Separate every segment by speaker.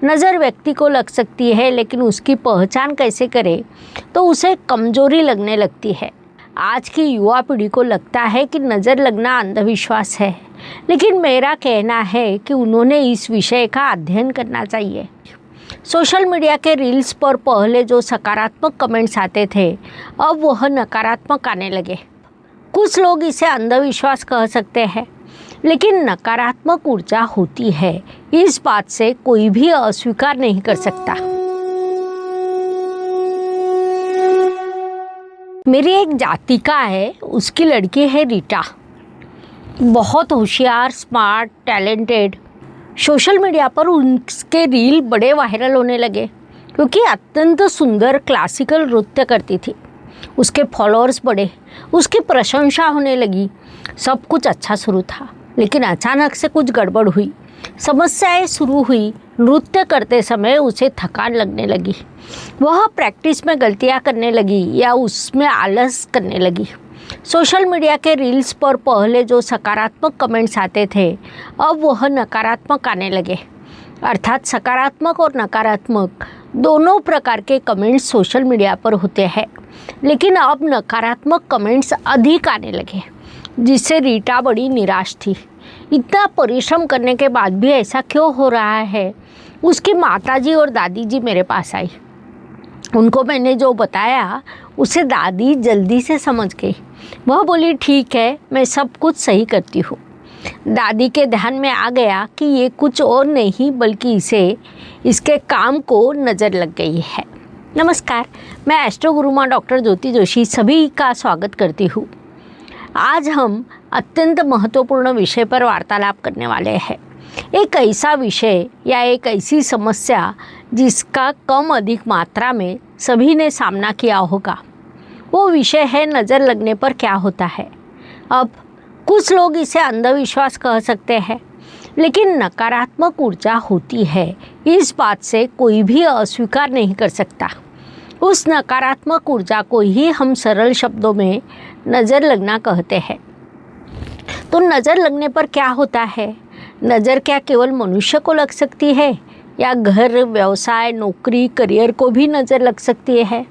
Speaker 1: नज़र व्यक्ति को लग सकती है, लेकिन उसकी पहचान कैसे करें तो उसे कमजोरी लगने लगती है। आज की युवा पीढ़ी को लगता है कि नज़र लगना अंधविश्वास है, लेकिन मेरा कहना है कि उन्होंने इस विषय का अध्ययन करना चाहिए। सोशल मीडिया के रील्स पर पहले जो सकारात्मक कमेंट्स आते थे, अब वह नकारात्मक आने लगे। कुछ लोग इसे अंधविश्वास कह सकते हैं, लेकिन नकारात्मक ऊर्जा होती है, इस बात से कोई भी अस्वीकार नहीं कर सकता। मेरी एक जातिका है, उसकी लड़की है रीटा। बहुत होशियार, स्मार्ट, टैलेंटेड। सोशल मीडिया पर उसके रील बड़े वायरल होने लगे क्योंकि अत्यंत सुंदर क्लासिकल नृत्य करती थी। उसके फॉलोअर्स बढ़े, उसकी प्रशंसा होने लगी। सब कुछ अच्छा शुरू था, लेकिन अचानक से कुछ गड़बड़ हुई। समस्याएं शुरू हुई। नृत्य करते समय उसे थकान लगने लगी। वह प्रैक्टिस में गलतियां करने लगी या उसमें आलस करने लगी। सोशल मीडिया के रील्स पर पहले जो सकारात्मक कमेंट्स आते थे, अब वह नकारात्मक आने लगे। अर्थात सकारात्मक और नकारात्मक दोनों प्रकार के कमेंट्स सोशल मीडिया पर होते हैं, लेकिन अब नकारात्मक कमेंट्स अधिक आने लगे, जिससे रीटा बड़ी निराश थी। इतना परिश्रम करने के बाद भी ऐसा क्यों हो रहा है? उसकी माताजी और दादी जी मेरे पास आई। उनको मैंने जो बताया उसे दादी जल्दी से समझ गई। वह बोली, ठीक है, मैं सब कुछ सही करती हूँ। दादी के ध्यान में आ गया कि ये कुछ और नहीं बल्कि इसके काम को नज़र लग गई है। नमस्कार, मैं एस्ट्रो गुरु माँ डॉक्टर ज्योति जोशी सभी का स्वागत करती हूँ। आज हम अत्यंत महत्वपूर्ण विषय पर वार्तालाप करने वाले हैं। एक ऐसा विषय या एक ऐसी समस्या जिसका कम अधिक मात्रा में सभी ने सामना किया होगा। वो विषय है नज़र लगने पर क्या होता है। अब कुछ लोग इसे अंधविश्वास कह सकते हैं, लेकिन नकारात्मक ऊर्जा होती है, इस बात से कोई भी अस्वीकार नहीं कर सकता। उस नकारात्मक ऊर्जा को ही हम सरल शब्दों में नज़र लगना कहते हैं। तो नज़र लगने पर क्या होता है? नज़र क्या केवल मनुष्य को लग सकती है या घर, व्यवसाय, नौकरी, करियर को भी नज़र लग सकती है?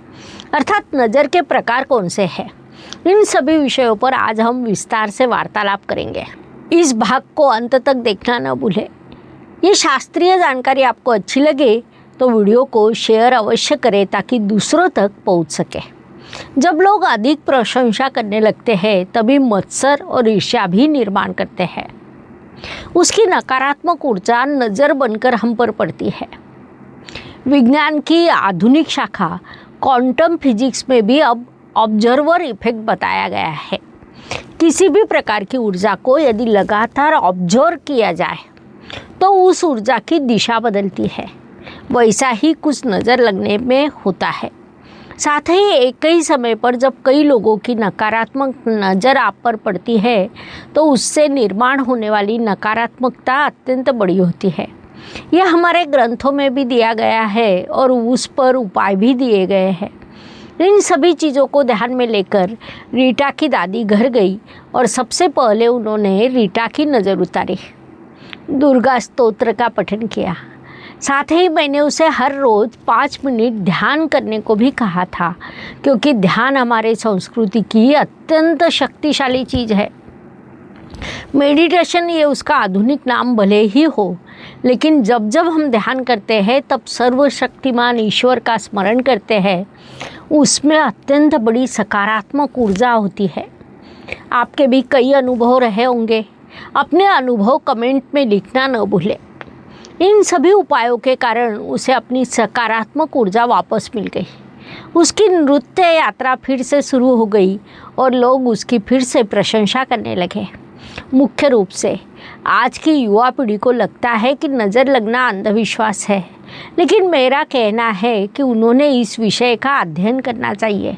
Speaker 1: अर्थात नज़र के प्रकार कौन से हैं? इन सभी विषयों पर आज हम विस्तार से वार्तालाप करेंगे। इस भाग को अंत तक देखना न भूलें। ये शास्त्रीय जानकारी आपको अच्छी लगे तो वीडियो को शेयर अवश्य करें ताकि दूसरों तक पहुंच सके। जब लोग अधिक प्रशंसा करने लगते हैं, तभी मत्सर और ईर्ष्या भी निर्माण करते हैं। उसकी नकारात्मक ऊर्जा नज़र बनकर हम पर पड़ती है। विज्ञान की आधुनिक शाखा क्वांटम फिजिक्स में भी अब ऑब्जर्वर इफेक्ट बताया गया है। किसी भी प्रकार की ऊर्जा को यदि लगातार ऑब्जर्व किया जाए तो उस ऊर्जा की दिशा बदलती है। वैसा ही कुछ नज़र लगने में होता है। साथ ही एक ही समय पर जब कई लोगों की नकारात्मक नज़र आप पर पड़ती है तो उससे निर्माण होने वाली नकारात्मकता अत्यंत बड़ी होती है। यह हमारे ग्रंथों में भी दिया गया है और उस पर उपाय भी दिए गए हैं। इन सभी चीज़ों को ध्यान में लेकर रीटा की दादी घर गई और सबसे पहले उन्होंने रीटा की नज़र उतारी। दुर्गा स्तोत्र का पठन किया। साथ ही मैंने उसे हर रोज़ 5 मिनट ध्यान करने को भी कहा था, क्योंकि ध्यान हमारे संस्कृति की अत्यंत शक्तिशाली चीज़ है। मेडिटेशन ये उसका आधुनिक नाम भले ही हो, लेकिन जब जब हम ध्यान करते हैं तब सर्वशक्तिमान ईश्वर का स्मरण करते हैं। उसमें अत्यंत बड़ी सकारात्मक ऊर्जा होती है। आपके भी कई अनुभव रहे होंगे। अपने अनुभव कमेंट में लिखना न भूलें। इन सभी उपायों के कारण उसे अपनी सकारात्मक ऊर्जा वापस मिल गई। उसकी नृत्य यात्रा फिर से शुरू हो गई और लोग उसकी फिर से प्रशंसा करने लगे। मुख्य रूप से आज की युवा पीढ़ी को लगता है कि नज़र लगना अंधविश्वास है, लेकिन मेरा कहना है कि उन्होंने इस विषय का अध्ययन करना चाहिए।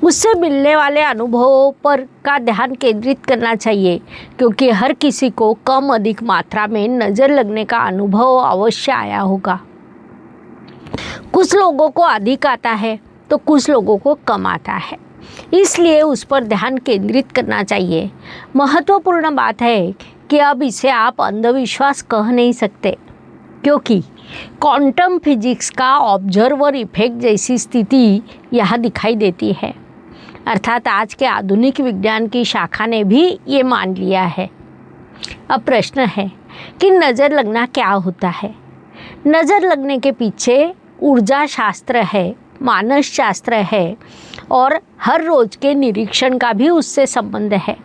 Speaker 1: उससे मिलने वाले अनुभवों पर का ध्यान केंद्रित करना चाहिए, क्योंकि हर किसी को कम अधिक मात्रा में नज़र लगने का अनुभव अवश्य आया होगा। कुछ लोगों को अधिक आता है तो कुछ लोगों को कम आता है, इसलिए उस पर ध्यान केंद्रित करना चाहिए। महत्वपूर्ण बात है कि अब इसे आप अंधविश्वास कह नहीं सकते, क्योंकि क्वांटम फिजिक्स का ऑब्जर्वर इफेक्ट जैसी स्थिति यहाँ दिखाई देती है। अर्थात आज के आधुनिक विज्ञान की शाखा ने भी ये मान लिया है। अब प्रश्न है कि नज़र लगना क्या होता है। नज़र लगने के पीछे ऊर्जा शास्त्र है, मानस शास्त्र है और हर रोज के निरीक्षण का भी उससे संबंध है।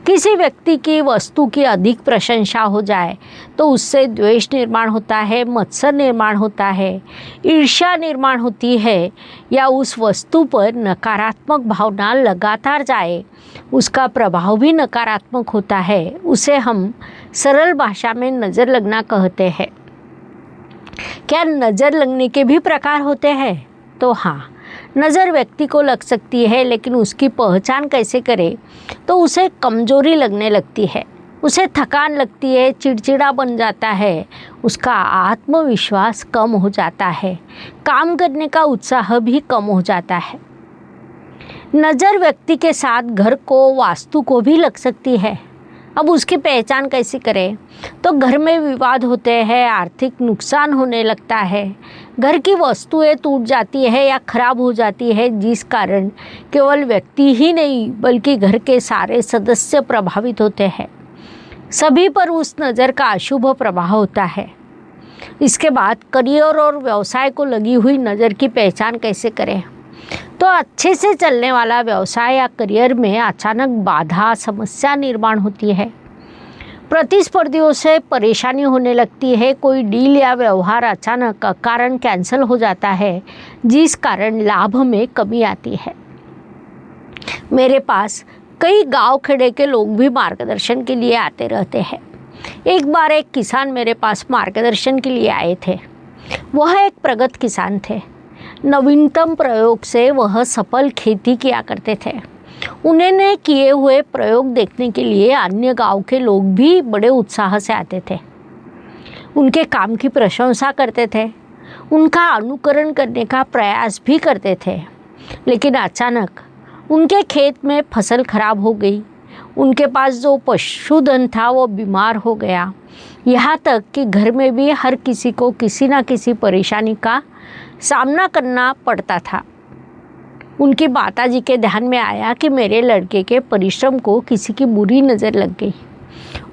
Speaker 1: किसी व्यक्ति की वस्तु की अधिक प्रशंसा हो जाए तो उससे द्वेष निर्माण होता है, मत्सर निर्माण होता है, ईर्ष्या निर्माण होती है, या उस वस्तु पर नकारात्मक भावना लगातार जाए, उसका प्रभाव भी नकारात्मक होता है। उसे हम सरल भाषा में नज़र लगना कहते हैं। क्या नज़र लगने के भी प्रकार होते हैं? तो हाँ, नज़र व्यक्ति को लग सकती है, लेकिन उसकी पहचान कैसे करें? तो उसे कमजोरी लगने लगती है, उसे थकान लगती है, चिड़चिड़ा बन जाता है, उसका आत्मविश्वास कम हो जाता है, काम करने का उत्साह भी कम हो जाता है। नज़र व्यक्ति के साथ घर को, वास्तु को भी लग सकती है। अब उसकी पहचान कैसे करें? तो घर में विवाद होते हैं, आर्थिक नुकसान होने लगता है, घर की वस्तुएं टूट जाती है या खराब हो जाती है, जिस कारण केवल व्यक्ति ही नहीं बल्कि घर के सारे सदस्य प्रभावित होते हैं। सभी पर उस नज़र का अशुभ प्रभाव होता है। इसके बाद करियर और व्यवसाय को लगी हुई नज़र की पहचान कैसे करें? तो अच्छे से चलने वाला व्यवसाय या करियर में अचानक बाधा, समस्या निर्माण होती है, प्रतिस्पर्धियों से परेशानी होने लगती है, कोई डील या व्यवहार अचानक कारण कैंसिल हो जाता है, जिस कारण लाभ में कमी आती है। मेरे पास कई गांव खेड़े के लोग भी मार्गदर्शन के लिए आते रहते हैं। एक बार एक किसान मेरे पास मार्गदर्शन के लिए आए थे। वह एक प्रगत किसान थे। नवीनतम प्रयोग से वह सफल खेती किया करते थे। उन्होंने किए हुए प्रयोग देखने के लिए अन्य गांव के लोग भी बड़े उत्साह से आते थे, उनके काम की प्रशंसा करते थे, उनका अनुकरण करने का प्रयास भी करते थे। लेकिन अचानक उनके खेत में फसल खराब हो गई, उनके पास जो पशुधन था वो बीमार हो गया, यहाँ तक कि घर में भी हर किसी को किसी न किसी परेशानी का सामना करना पड़ता था। उनकी माताजी के ध्यान में आया कि मेरे लड़के के परिश्रम को किसी की बुरी नज़र लग गई।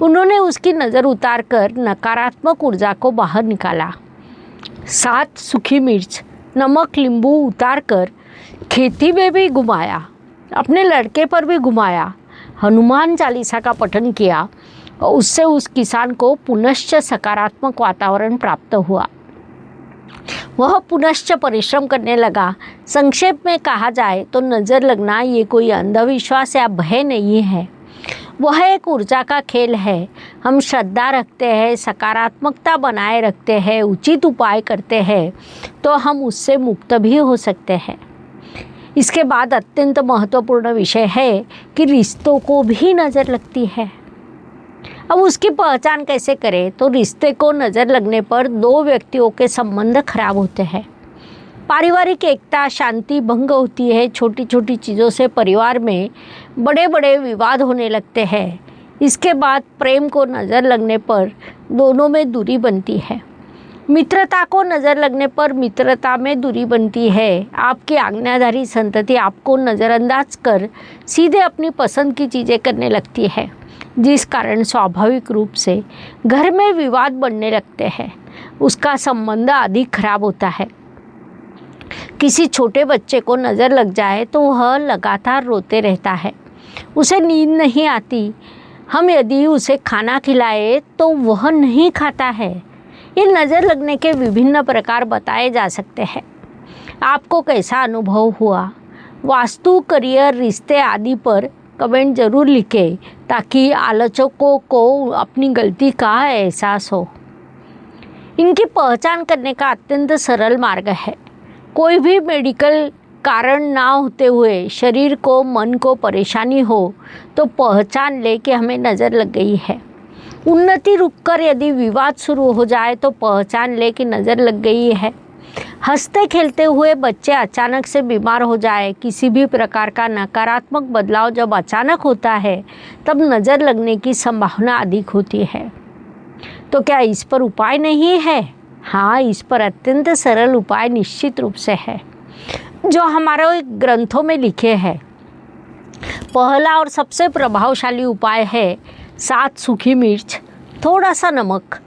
Speaker 1: उन्होंने उसकी नज़र उतारकर नकारात्मक ऊर्जा को बाहर निकाला। 7 सूखी मिर्च, नमक, नींबू उतारकर खेती में भी घुमाया, अपने लड़के पर भी घुमाया, हनुमान चालीसा का पठन किया और उससे उस किसान को पुनश्च सकारात्मक वातावरण प्राप्त हुआ। वह पुनश्च परिश्रम करने लगा। संक्षेप में कहा जाए तो नज़र लगना ये कोई अंधविश्वास या भय नहीं है, वह एक ऊर्जा का खेल है। हम श्रद्धा रखते हैं, सकारात्मकता बनाए रखते हैं, उचित उपाय करते हैं तो हम उससे मुक्त भी हो सकते हैं। इसके बाद अत्यंत महत्वपूर्ण विषय है कि रिश्तों को भी नज़र लगती है। अब उसकी पहचान कैसे करें? तो रिश्ते को नज़र लगने पर 2 व्यक्तियों के संबंध खराब होते हैं, पारिवारिक एकता, शांति भंग होती है, छोटी छोटी चीज़ों से परिवार में बड़े बड़े विवाद होने लगते हैं। इसके बाद प्रेम को नज़र लगने पर दोनों में दूरी बनती है, मित्रता को नज़र लगने पर मित्रता में दूरी बनती है। आपकी आज्ञाधारी संतति आपको नज़रअंदाज कर सीधे अपनी पसंद की चीज़ें करने लगती है, जिस कारण स्वाभाविक रूप से घर में विवाद बढ़ने लगते हैं, उसका संबंध अधिक खराब होता है। किसी छोटे बच्चे को नज़र लग जाए तो वह लगातार रोते रहता है, उसे नींद नहीं आती। हम यदि उसे खाना खिलाए तो वह नहीं खाता है। ये नज़र लगने के विभिन्न प्रकार बताए जा सकते हैं। आपको कैसा अनुभव हुआ? वास्तु, करियर, रिश्ते आदि पर कमेंट ज़रूर लिखें ताकि आलोचकों को अपनी गलती का एहसास हो। इनकी पहचान करने का अत्यंत सरल मार्ग है। कोई भी मेडिकल कारण ना होते हुए शरीर को, मन को परेशानी हो तो पहचान ले कि हमें नज़र लग गई है। उन्नति रुककर यदि विवाद शुरू हो जाए तो पहचान ले कि नज़र लग गई है। हंसते खेलते हुए बच्चे अचानक से बीमार हो जाए, किसी भी प्रकार का नकारात्मक बदलाव जब अचानक होता है तब नज़र लगने की संभावना अधिक होती है। तो क्या इस पर उपाय नहीं है? हाँ, इस पर अत्यंत सरल उपाय निश्चित रूप से है जो हमारे ग्रंथों में लिखे हैं। पहला और सबसे प्रभावशाली उपाय है 7 सूखी मिर्च, थोड़ा सा नमक,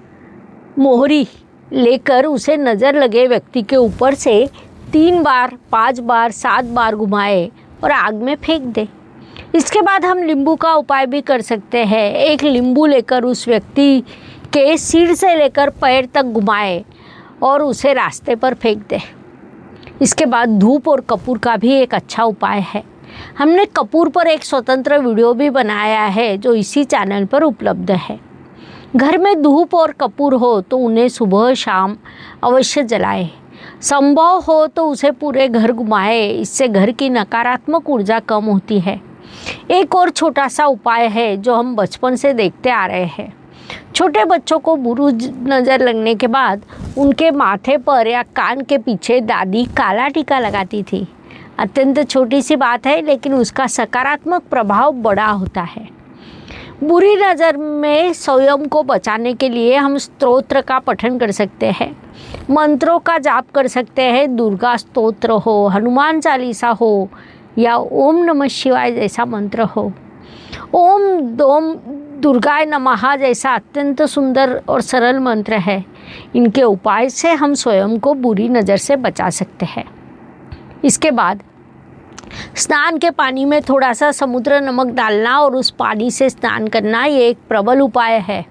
Speaker 1: मोहरी लेकर उसे नज़र लगे व्यक्ति के ऊपर से 3 बार, 5 बार, 7 बार घुमाए और आग में फेंक दे। इसके बाद हम नींबू का उपाय भी कर सकते हैं। एक नींबू लेकर उस व्यक्ति के सिर से लेकर पैर तक घुमाए और उसे रास्ते पर फेंक दे। इसके बाद धूप और कपूर का भी एक अच्छा उपाय है। हमने कपूर पर एक स्वतंत्र वीडियो भी बनाया है जो इसी चैनल पर उपलब्ध है। घर में धूप और कपूर हो तो उन्हें सुबह शाम अवश्य जलाएं। संभव हो तो उसे पूरे घर घुमाएं, इससे घर की नकारात्मक ऊर्जा कम होती है। एक और छोटा सा उपाय है जो हम बचपन से देखते आ रहे हैं। छोटे बच्चों को बुरी नज़र लगने के बाद उनके माथे पर या कान के पीछे दादी काला टीका लगाती थी। अत्यंत छोटी सी बात है लेकिन उसका सकारात्मक प्रभाव बड़ा होता है। बुरी नज़र में स्वयं को बचाने के लिए हम स्तोत्र का पठन कर सकते हैं, मंत्रों का जाप कर सकते हैं। दुर्गा स्तोत्र हो, हनुमान चालीसा हो या ओम नमः शिवाय जैसा मंत्र हो। ओम दोम दुर्गाय नमः जैसा अत्यंत सुंदर और सरल मंत्र है। इनके उपाय से हम स्वयं को बुरी नज़र से बचा सकते हैं। इसके बाद स्नान के पानी में थोड़ा सा समुद्र नमक डालना और उस पानी से स्नान करना, ये एक प्रबल उपाय है।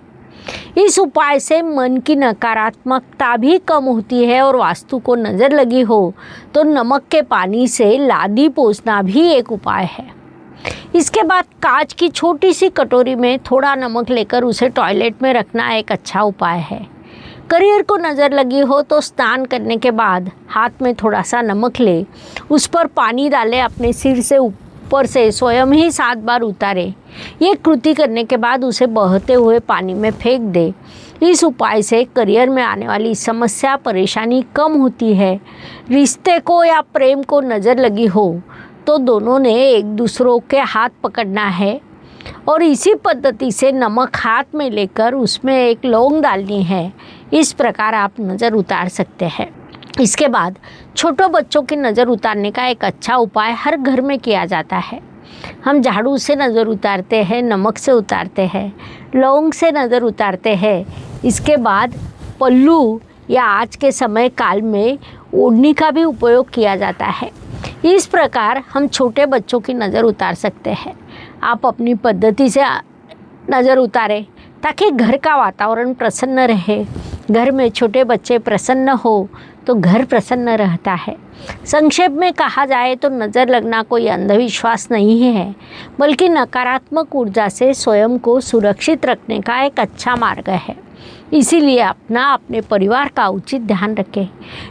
Speaker 1: इस उपाय से मन की नकारात्मकता भी कम होती है और वास्तु को नज़र लगी हो तो नमक के पानी से लादी पोंछना भी एक उपाय है। इसके बाद कांच की छोटी सी कटोरी में थोड़ा नमक लेकर उसे टॉयलेट में रखना एक अच्छा उपाय है। करियर को नज़र लगी हो तो स्नान करने के बाद हाथ में थोड़ा सा नमक ले, उस पर पानी डाले, अपने सिर से ऊपर से स्वयं ही 7 बार उतारे। ये कृति करने के बाद उसे बहते हुए पानी में फेंक दे। इस उपाय से करियर में आने वाली समस्या परेशानी कम होती है। रिश्ते को या प्रेम को नज़र लगी हो तो दोनों ने एक दूसरों के हाथ पकड़ना है और इसी पद्धति से नमक हाथ में लेकर उसमें एक लौंग डालनी है। इस प्रकार आप नज़र उतार सकते हैं। इसके बाद छोटे बच्चों की नज़र उतारने का एक अच्छा उपाय हर घर में किया जाता है। हम झाड़ू से नज़र उतारते हैं, नमक से उतारते हैं, लौंग से नज़र उतारते हैं। इसके बाद पल्लू या आज के समय काल में ओढ़नी का भी उपयोग किया जाता है। इस प्रकार हम छोटे बच्चों की नज़र उतार सकते हैं। आप अपनी पद्धति से नज़र उतारें ताकि घर का वातावरण प्रसन्न रहे। घर में छोटे बच्चे प्रसन्न हो तो घर प्रसन्न रहता है। संक्षेप में कहा जाए तो नज़र लगना कोई अंधविश्वास नहीं है, बल्कि नकारात्मक ऊर्जा से स्वयं को सुरक्षित रखने का एक अच्छा मार्ग है। इसीलिए अपने परिवार का उचित ध्यान रखें।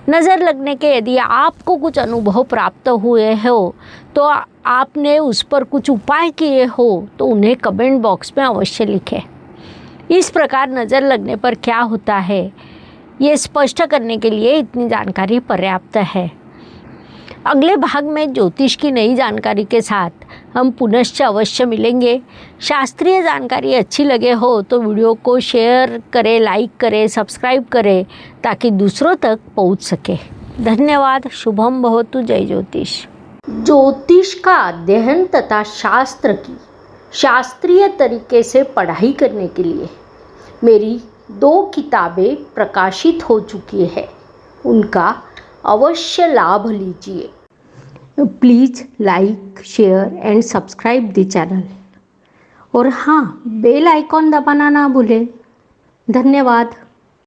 Speaker 1: नज़र लगने के यदि आपको कुछ अनुभव प्राप्त हुए हो तो आपने उस पर कुछ उपाय किए हो तो उन्हें कमेंट बॉक्स में अवश्य लिखें। इस प्रकार नज़र लगने पर क्या होता है ये स्पष्ट करने के लिए इतनी जानकारी पर्याप्त है। अगले भाग में ज्योतिष की नई जानकारी के साथ हम पुनश्च अवश्य मिलेंगे। शास्त्रीय जानकारी अच्छी लगे हो तो वीडियो को शेयर करें, लाइक करें, सब्सक्राइब करें ताकि दूसरों तक पहुंच सके। धन्यवाद। शुभम भवतु। जय ज्योतिष। ज्योतिष का अध्ययन तथा शास्त्र की शास्त्रीय तरीके से पढ़ाई करने के लिए मेरी 2 किताबें प्रकाशित हो चुकी है, उनका अवश्य लाभ लीजिए। Please like, share and subscribe the channel और हाँ, बेल आइकॉन दबाना ना भूलें। धन्यवाद।